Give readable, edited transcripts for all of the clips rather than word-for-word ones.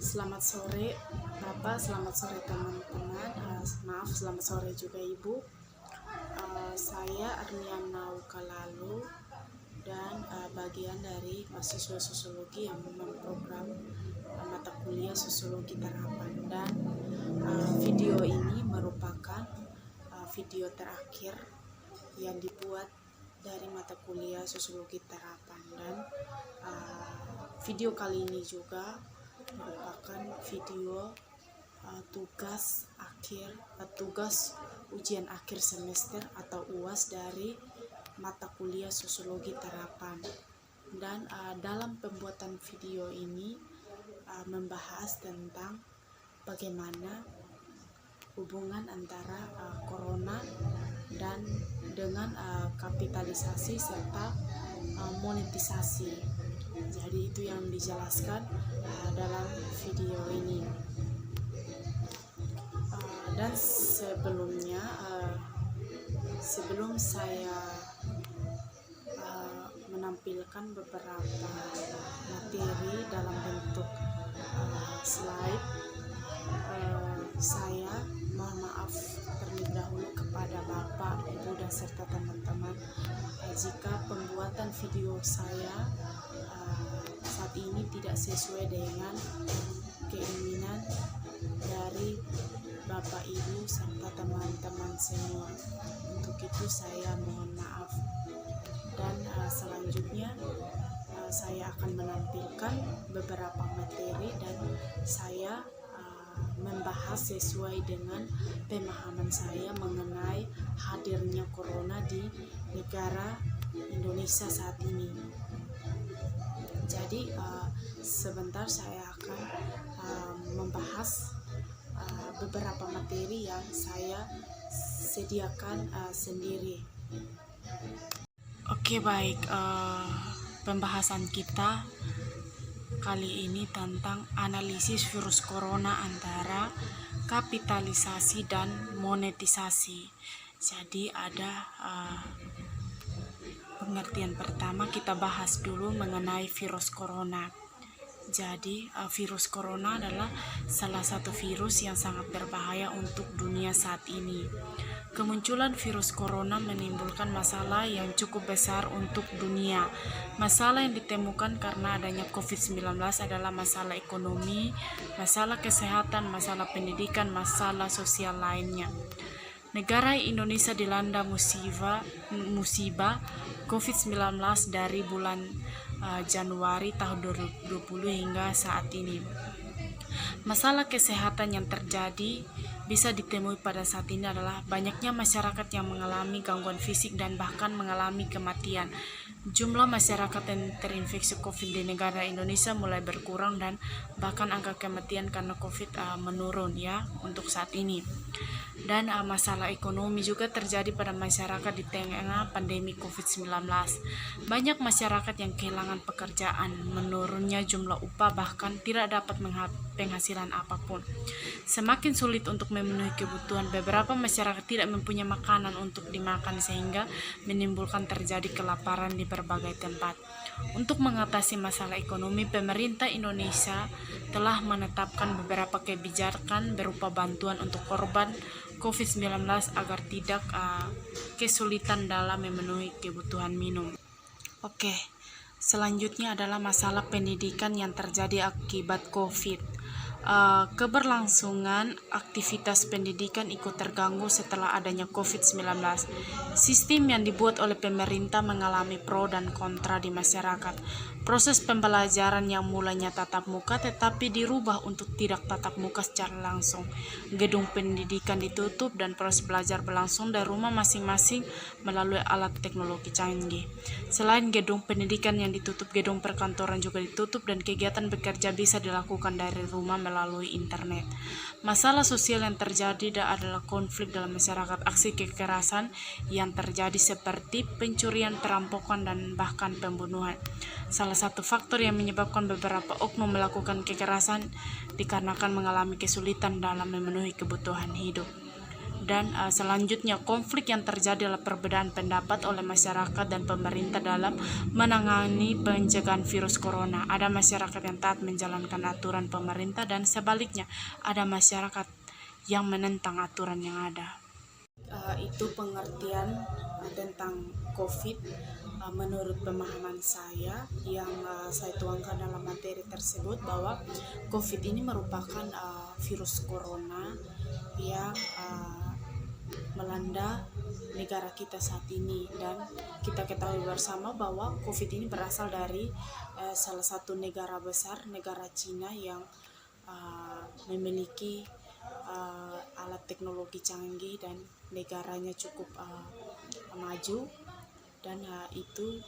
Selamat sore Bapak, selamat sore teman-teman. Maaf, selamat sore juga Ibu. Saya Arniana Ukalalu dan bagian dari mahasiswa sosiologi yang memprogram mata kuliah sosiologi terapan. Dan video ini merupakan video terakhir yang dibuat dari mata kuliah sosiologi terapan. Dan video kali ini juga merupakan video tugas ujian akhir semester atau UAS dari mata kuliah sosiologi terapan. Dan dalam pembuatan video ini membahas tentang bagaimana hubungan antara corona dan dengan kapitalisasi serta monetisasi. Jadi itu yang dijelaskan dalam video ini. Dan sebelum saya menampilkan beberapa materi dalam bentuk slide, saya mohon maaf terlebih dahulu kepada Bapak, Ibu, dan serta teman-teman jika pembuatan video saya saat ini tidak sesuai dengan keinginan dari Bapak, Ibu, serta teman-teman semua. Untuk itu saya mohon maaf. Dan selanjutnya saya akan menampilkan beberapa materi dan saya membahas sesuai dengan pemahaman saya mengenai hadirnya corona di negara Indonesia saat ini. Jadi sebentar saya akan membahas beberapa materi yang saya sediakan sendiri. Oke, baik. Pembahasan kita kali ini tentang analisis virus corona antara kapitalisasi dan monetisasi. Jadi ada pengertian pertama, kita bahas dulu mengenai virus corona. Jadi virus corona adalah salah satu virus yang sangat berbahaya untuk dunia saat ini. Kemunculan virus corona menimbulkan masalah yang cukup besar untuk dunia. Masalah yang ditemukan karena adanya COVID-19 adalah masalah ekonomi, masalah kesehatan, masalah pendidikan, masalah sosial lainnya. Negara Indonesia dilanda musibah COVID-19 dari bulan Januari tahun 2020 hingga saat ini. Masalah kesehatan yang terjadi bisa ditemui pada saat ini adalah banyaknya masyarakat yang mengalami gangguan fisik dan bahkan mengalami kematian. Jumlah masyarakat yang terinfeksi COVID di negara Indonesia mulai berkurang dan bahkan angka kematian karena COVID menurun ya untuk saat ini. Dan masalah ekonomi juga terjadi pada masyarakat di tengah pandemi COVID-19. Banyak masyarakat yang kehilangan pekerjaan, menurunnya jumlah upah, bahkan tidak dapat penghasilan apapun. Semakin sulit untuk memenuhi kebutuhan, beberapa masyarakat tidak mempunyai makanan untuk dimakan sehingga menimbulkan terjadi kelaparan di berbagai tempat. Untuk mengatasi masalah ekonomi, pemerintah Indonesia telah menetapkan beberapa kebijakan berupa bantuan untuk korban COVID-19 agar tidak kesulitan dalam memenuhi kebutuhan minum. Oke, selanjutnya adalah masalah pendidikan yang terjadi akibat COVID. Keberlangsungan aktivitas pendidikan ikut terganggu setelah adanya COVID-19. Sistem yang dibuat oleh pemerintah mengalami pro dan kontra di masyarakat. Proses pembelajaran yang mulanya tatap muka tetapi dirubah untuk tidak tatap muka secara langsung. Gedung pendidikan ditutup dan proses belajar berlangsung dari rumah masing-masing melalui alat teknologi canggih. Selain gedung pendidikan yang ditutup, gedung perkantoran juga ditutup dan kegiatan bekerja bisa dilakukan dari rumah melalui internet. Masalah sosial yang terjadi adalah konflik dalam masyarakat, aksi kekerasan yang terjadi seperti pencurian, perampokan, dan bahkan pembunuhan. Salah satu faktor yang menyebabkan beberapa oknum melakukan kekerasan dikarenakan mengalami kesulitan dalam memenuhi kebutuhan hidup. Dan selanjutnya, konflik yang terjadi adalah perbedaan pendapat oleh masyarakat dan pemerintah dalam menangani pencegahan virus corona. Ada masyarakat yang taat menjalankan aturan pemerintah dan sebaliknya ada masyarakat yang menentang aturan yang ada. Itu pengertian tentang COVID menurut pemahaman saya yang saya tuangkan dalam materi tersebut, bahwa COVID ini merupakan virus corona yang melanda negara kita saat ini, dan kita ketahui bersama bahwa COVID ini berasal dari salah satu negara besar, negara Cina, yang memiliki alat teknologi canggih dan negaranya cukup maju, dan itu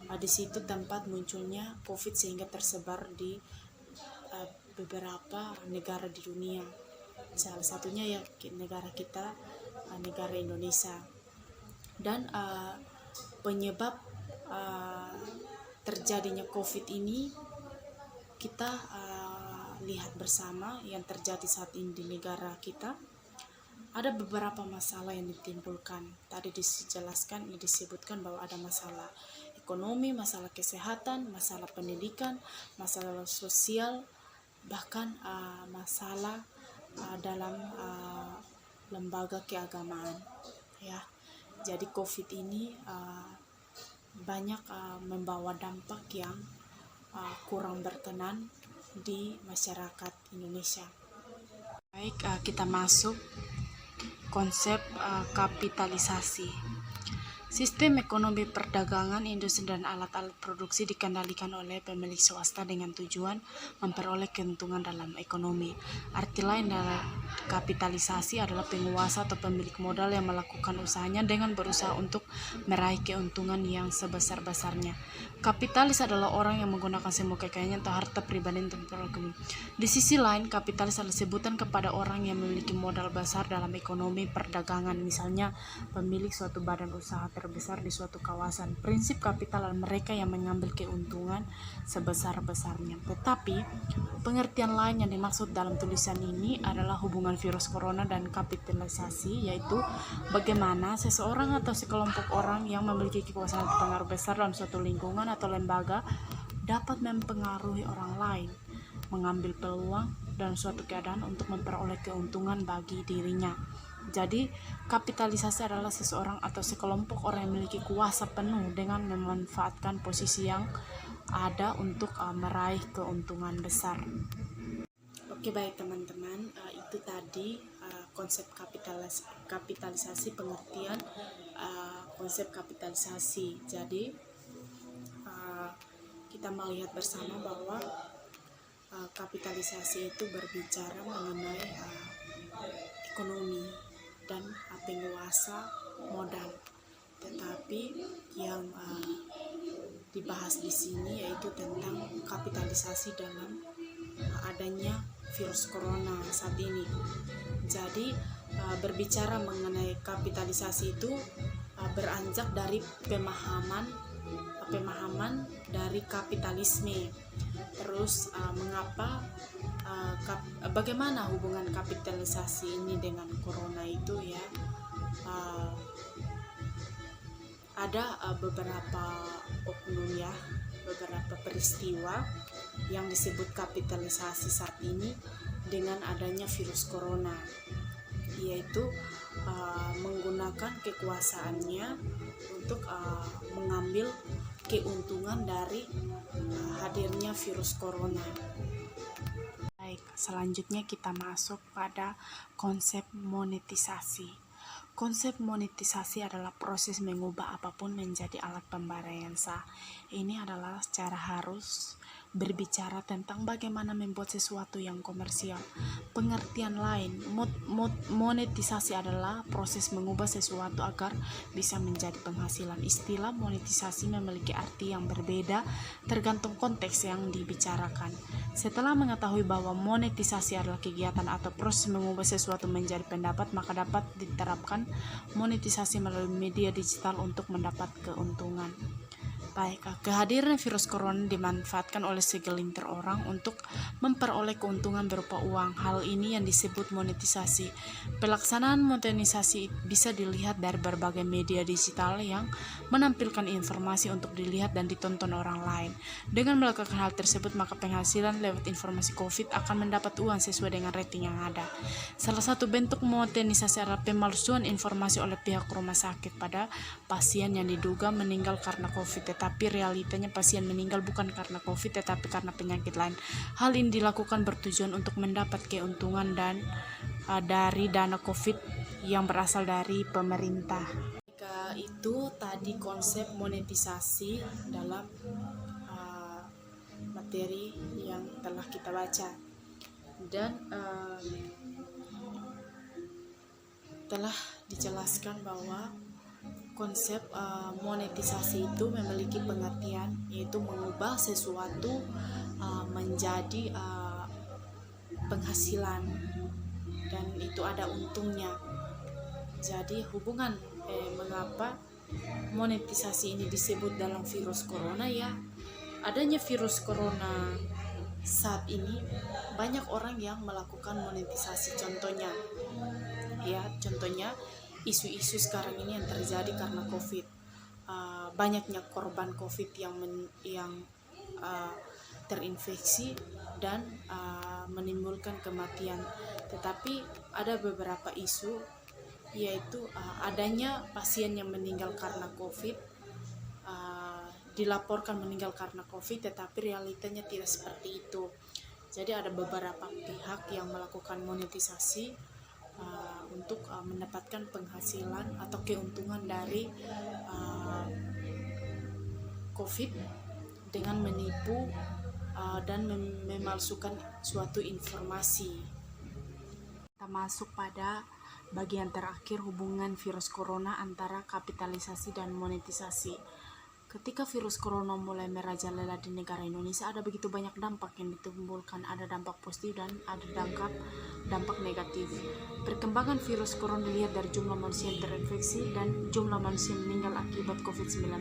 di situ tempat munculnya COVID sehingga tersebar di beberapa negara di dunia. Salah satunya ya negara kita, negara Indonesia. Dan penyebab terjadinya COVID ini kita lihat bersama yang terjadi saat ini di negara kita. Ada beberapa masalah yang ditimbulkan. Tadi disebutkan bahwa ada masalah ekonomi, masalah kesehatan, masalah pendidikan, masalah sosial, bahkan masalah dalam lembaga keagamaan, ya. Jadi COVID ini banyak membawa dampak yang kurang berkenan di masyarakat Indonesia. Baik, kita masuk konsep kapitalisasi. Sistem ekonomi perdagangan, industri, dan alat-alat produksi dikendalikan oleh pemilik swasta dengan tujuan memperoleh keuntungan dalam ekonomi. Arti lain dari kapitalisasi adalah penguasa atau pemilik modal yang melakukan usahanya dengan berusaha untuk meraih keuntungan yang sebesar-besarnya. Kapitalis adalah orang yang menggunakan semua kekayaannya atau harta pribadi untuk memperoleh. Di sisi lain, kapitalis adalah sebutan kepada orang yang memiliki modal besar dalam ekonomi perdagangan, misalnya pemilik suatu badan usaha terbesar di suatu kawasan. Prinsip kapital adalah mereka yang mengambil keuntungan sebesar-besarnya. Tetapi pengertian lain yang dimaksud dalam tulisan ini adalah hubungan virus corona dan kapitalisasi, yaitu bagaimana seseorang atau sekelompok orang yang memiliki kekuasaan atau pengaruh besar dalam suatu lingkungan atau lembaga dapat mempengaruhi orang lain, mengambil peluang dalam suatu keadaan untuk memperoleh keuntungan bagi dirinya. Jadi, kapitalisasi adalah seseorang atau sekelompok orang yang memiliki kuasa penuh dengan memanfaatkan posisi yang ada untuk meraih keuntungan besar. Oke, baik teman-teman, itu tadi konsep kapitalisasi, pengertian konsep kapitalisasi. Jadi, kita melihat bersama bahwa kapitalisasi itu berbicara mengenai ekonomi dan penguasa modal. Tetapi yang dibahas di sini yaitu tentang kapitalisasi dalam adanya virus corona saat ini. Jadi berbicara mengenai kapitalisasi itu beranjak dari pemahaman dari kapitalisme. Terus bagaimana hubungan kapitalisasi ini dengan corona itu, ya? Ada beberapa oknum, ya, beberapa peristiwa yang disebut kapitalisasi saat ini dengan adanya virus corona, yaitu menggunakan kekuasaannya untuk mengambil keuntungan dari hadirnya virus corona. Baik, selanjutnya kita masuk pada konsep monetisasi. Konsep monetisasi adalah proses mengubah apapun menjadi alat pembayaran sah. Ini adalah secara harus berbicara tentang bagaimana membuat sesuatu yang komersial. Pengertian lain, monetisasi adalah proses mengubah sesuatu agar bisa menjadi penghasilan. Istilah monetisasi memiliki arti yang berbeda tergantung konteks yang dibicarakan. Setelah mengetahui bahwa monetisasi adalah kegiatan atau proses mengubah sesuatu menjadi pendapat, maka dapat diterapkan monetisasi melalui media digital untuk mendapat keuntungan. Baik, kehadiran virus corona dimanfaatkan oleh segelintir orang untuk memperoleh keuntungan berupa uang. Hal ini yang disebut monetisasi. Pelaksanaan monetisasi bisa dilihat dari berbagai media digital yang menampilkan informasi untuk dilihat dan ditonton orang lain. Dengan melakukan hal tersebut, maka penghasilan lewat informasi COVID akan mendapat uang sesuai dengan rating yang ada. Salah satu bentuk monetisasi adalah pemalsuan informasi oleh pihak rumah sakit pada pasien yang diduga meninggal karena COVID, tapi realitanya pasien meninggal bukan karena COVID tetapi karena penyakit lain. Hal ini dilakukan bertujuan untuk mendapat keuntungan dari dana COVID yang berasal dari pemerintah. Itu tadi konsep monetisasi dalam materi yang telah kita baca, dan telah dijelaskan bahwa konsep monetisasi itu memiliki pengertian, yaitu mengubah sesuatu menjadi penghasilan, dan itu ada untungnya. Jadi hubungan mengapa monetisasi ini disebut dalam virus corona, ya adanya virus corona saat ini banyak orang yang melakukan monetisasi. Contohnya isu-isu sekarang ini yang terjadi karena COVID, banyaknya korban COVID yang terinfeksi dan menimbulkan kematian. Tetapi ada beberapa isu, yaitu adanya pasien yang meninggal karena COVID, dilaporkan meninggal karena COVID, tetapi realitanya tidak seperti itu. Jadi ada beberapa pihak yang melakukan monetisasi untuk mendapatkan penghasilan atau keuntungan dari COVID dengan menipu dan memalsukan suatu informasi. Kita masuk pada bagian terakhir, hubungan virus corona antara kapitalisasi dan monetisasi. Ketika virus corona mulai merajalela di negara Indonesia, ada begitu banyak dampak yang ditimbulkan. Ada dampak positif dan ada dampak negatif. Perkembangan virus corona dilihat dari jumlah manusia yang terinfeksi dan jumlah manusia yang meninggal akibat COVID-19.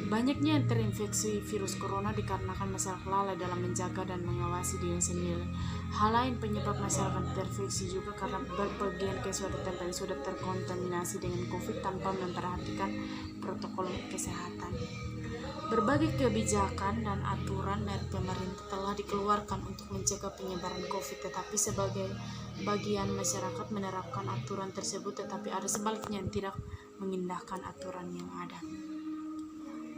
Banyaknya yang terinfeksi virus corona dikarenakan masyarakat lalai dalam menjaga dan mengawasi diri sendiri. Hal lain penyebab masyarakat terinfeksi juga karena berpergian ke suatu tempat yang sudah terkontaminasi dengan COVID tanpa memperhatikan protokol kesehatan. Berbagai kebijakan dan aturan dari pemerintah telah dikeluarkan untuk mencegah penyebaran COVID, tetapi sebagai bagian masyarakat menerapkan aturan tersebut, tetapi ada sebaliknya yang tidak mengindahkan aturan yang ada.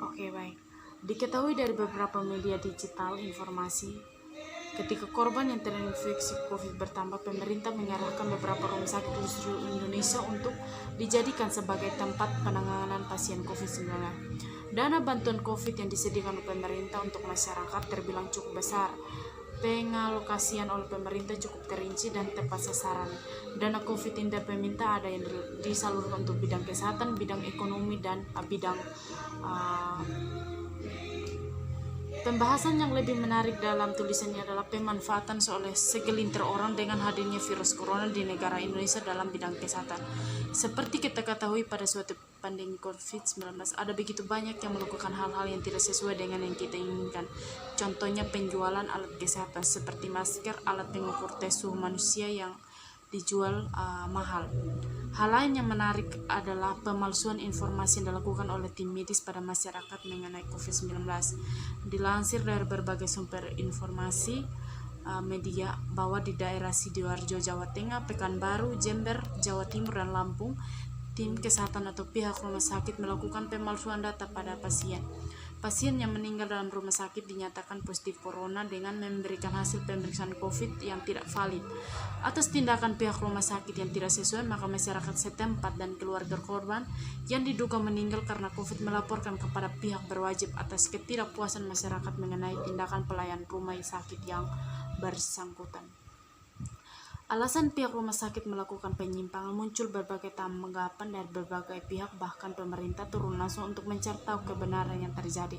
Oke, baik. Diketahui dari beberapa media digital informasi, ketika korban yang terinfeksi COVID bertambah, pemerintah mengarahkan beberapa rumah sakit di seluruh Indonesia untuk dijadikan sebagai tempat penanganan pasien COVID-19. Dana bantuan COVID yang disediakan oleh pemerintah untuk masyarakat terbilang cukup besar. Pengalokasian oleh pemerintah cukup terinci dan tepat sasaran. Dana COVID yang pemerintah ada yang disalurkan untuk bidang kesehatan, bidang ekonomi, dan bidang pembahasan yang lebih menarik dalam tulisannya adalah pemanfaatan oleh segelintir orang dengan hadirnya virus corona di negara Indonesia dalam bidang kesehatan. Seperti kita ketahui, pada suatu pandemi COVID-19 ada begitu banyak yang melakukan hal-hal yang tidak sesuai dengan yang kita inginkan. Contohnya penjualan alat kesehatan seperti masker, alat pengukur tes suhu manusia yang dijual mahal. Hal lain yang menarik adalah pemalsuan informasi yang dilakukan oleh tim medis pada masyarakat mengenai COVID-19. Dilansir dari berbagai sumber informasi media bahwa di daerah Sidoarjo, Jawa Tengah, Pekanbaru, Jember, Jawa Timur, dan Lampung, tim kesehatan atau pihak rumah sakit melakukan pemalsuan data pada pasien. Pasien yang meninggal dalam rumah sakit dinyatakan positif corona dengan memberikan hasil pemeriksaan COVID yang tidak valid. Atas tindakan pihak rumah sakit yang tidak sesuai, maka masyarakat setempat dan keluarga korban yang diduga meninggal karena COVID melaporkan kepada pihak berwajib atas ketidakpuasan masyarakat mengenai tindakan pelayan rumah sakit yang bersangkutan. Alasan pihak rumah sakit melakukan penyimpangan muncul berbagai tanggapan dari berbagai pihak, bahkan pemerintah turun langsung untuk mencari tahu kebenaran yang terjadi.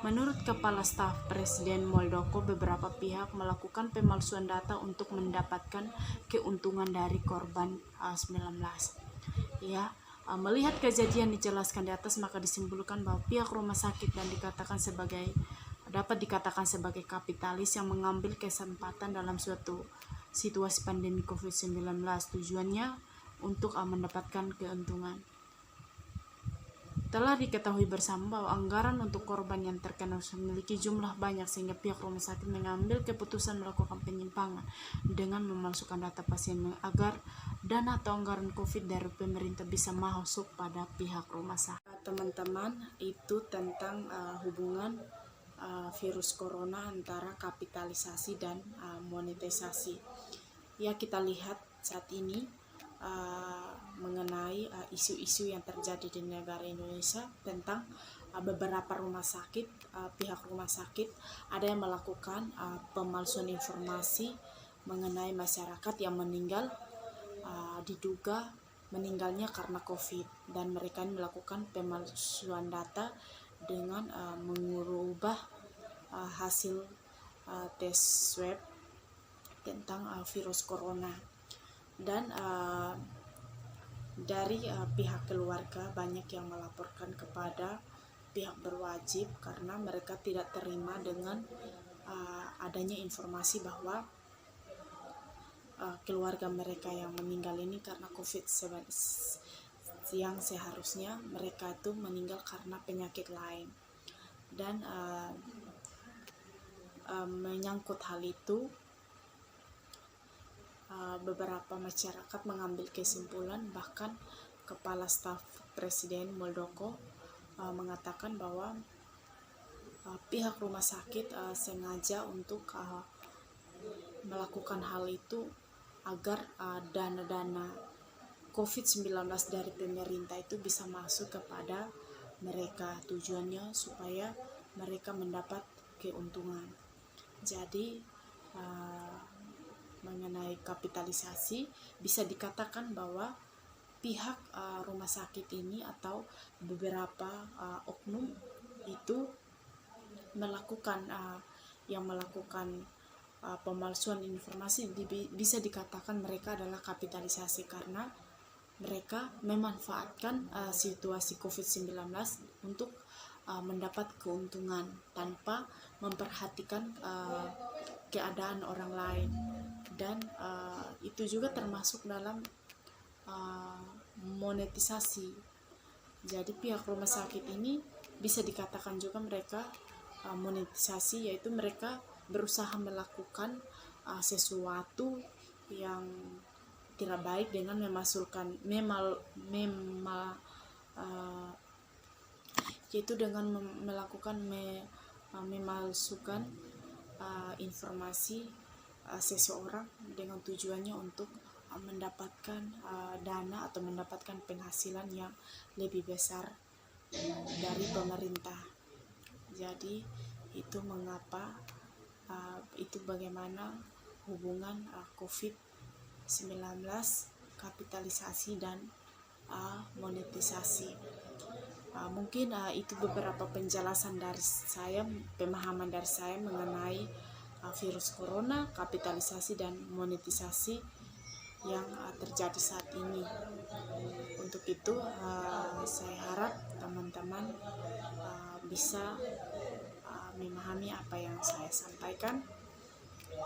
Menurut Kepala Staf Presiden Muldoko, beberapa pihak melakukan pemalsuan data untuk mendapatkan keuntungan dari korban 19. Ya, Melihat kejadian dijelaskan di atas, maka disimpulkan bahwa pihak rumah sakit dapat dikatakan sebagai kapitalis yang mengambil kesempatan dalam suatu situasi pandemi COVID-19. Tujuannya untuk mendapatkan keuntungan. Telah diketahui bersama bahwa anggaran untuk korban yang terkena memiliki jumlah banyak, sehingga pihak rumah sakit mengambil keputusan melakukan penyimpangan dengan memalsukan data pasien agar dana atau anggaran COVID dari pemerintah bisa masuk pada pihak rumah sakit. Teman-teman, itu tentang hubungan virus corona antara kapitalisasi dan monetisasi. Ya, kita lihat saat ini mengenai isu-isu yang terjadi di negara Indonesia tentang beberapa rumah sakit, pihak rumah sakit ada yang melakukan pemalsuan informasi mengenai masyarakat yang meninggal, diduga meninggalnya karena COVID, dan mereka melakukan pemalsuan data dengan mengubah hasil tes swab tentang virus corona. Dan dari pihak keluarga banyak yang melaporkan kepada pihak berwajib karena mereka tidak terima dengan adanya informasi bahwa keluarga mereka yang meninggal ini karena COVID-19, yang seharusnya mereka itu meninggal karena penyakit lain. Dan menyangkut hal itu, beberapa masyarakat mengambil kesimpulan, bahkan Kepala Staf Presiden Muldoko mengatakan bahwa pihak rumah sakit sengaja untuk melakukan hal itu agar dana-dana COVID-19 dari pemerintah itu bisa masuk kepada mereka. Tujuannya supaya mereka mendapat keuntungan. Jadi mengenai kapitalisasi, bisa dikatakan bahwa pihak rumah sakit ini atau beberapa oknum itu melakukan pemalsuan informasi. Bisa dikatakan mereka adalah kapitalisasi karena mereka memanfaatkan situasi COVID-19 untuk mendapat keuntungan tanpa memperhatikan keadaan orang lain. Dan itu juga termasuk dalam monetisasi. Jadi pihak rumah sakit ini bisa dikatakan juga mereka monetisasi, yaitu mereka berusaha melakukan sesuatu yang tidak baik dengan yaitu dengan melakukan memalsukan informasi seseorang dengan tujuannya untuk mendapatkan dana atau mendapatkan penghasilan yang lebih besar dari pemerintah. Jadi itu mengapa itu bagaimana hubungan COVID-19, kapitalisasi dan monetisasi. Mungkin itu beberapa penjelasan dari saya, pemahaman dari saya mengenai virus corona, kapitalisasi dan monetisasi yang terjadi saat ini. Untuk itu saya harap teman-teman bisa memahami apa yang saya sampaikan.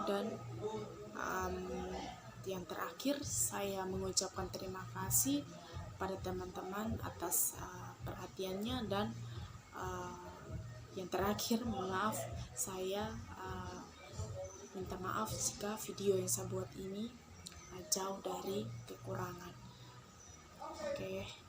Dan yang terakhir, saya mengucapkan terima kasih pada teman-teman atas perhatiannya. Dan yang terakhir, maaf, saya minta maaf jika video yang saya buat ini jauh dari kekurangan. Oke.